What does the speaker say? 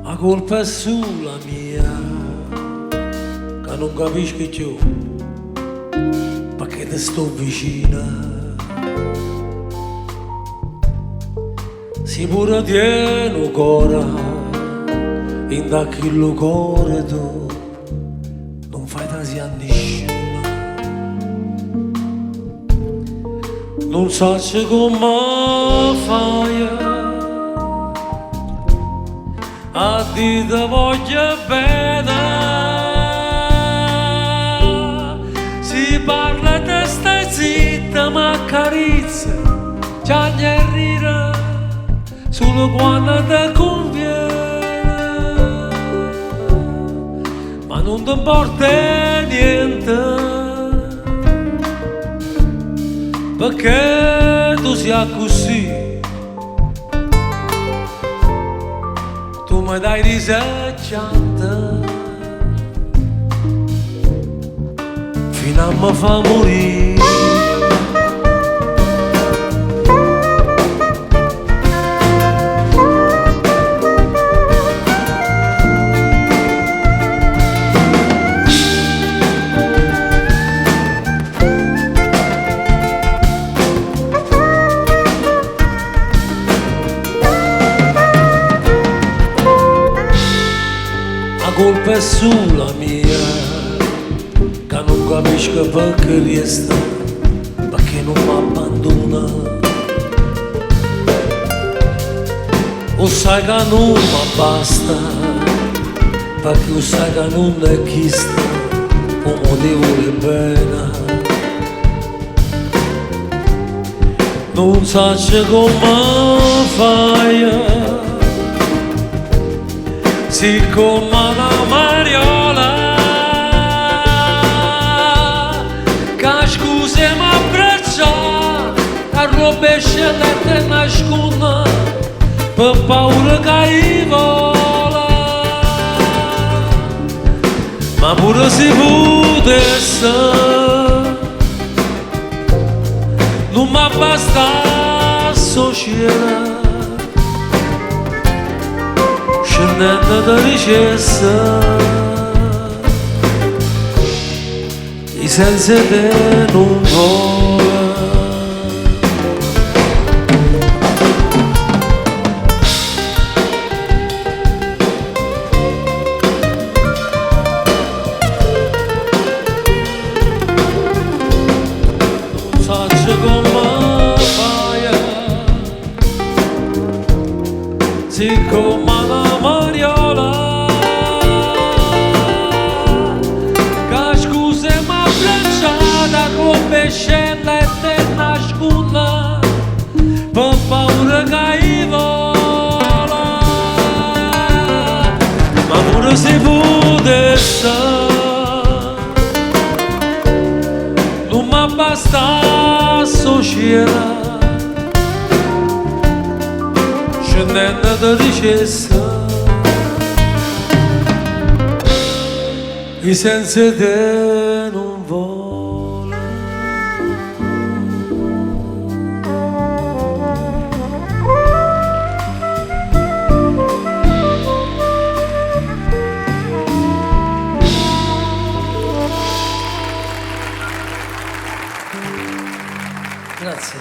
La colpa è sulla mia, che non capisco più perché ti sto vicina. Si pure tieni cuore, in da quello cuore tu non fai tasi a nessuno. Non so come fai a dire ti voglio bene. Si parla te stai zitta ma accarezza ci rire solo quando ti conviene, ma non ti importa niente perché tu sia così. Tu mi dai diseggiante fino a mi fa morire. La colpa è sulla mia, che non capisco perché resta, perché non mi abbandona. O sai che non mi basta, perché o sai che non è chista, o motivo di bene. Non so come fai, siccome una mariola che scusa mi abbraccia a rovescia le nasconde per paura che vola. Ma pure se potesse non mi basta società scendendo da ricessa e senza te non vola. Non so come fai, siccome una mariola che scusa mi abbracciata come scende e te nasconde per paura che vola. Ma pure se potesse non mi basta società scendendo da ricessa e senza te non vola. Grazie.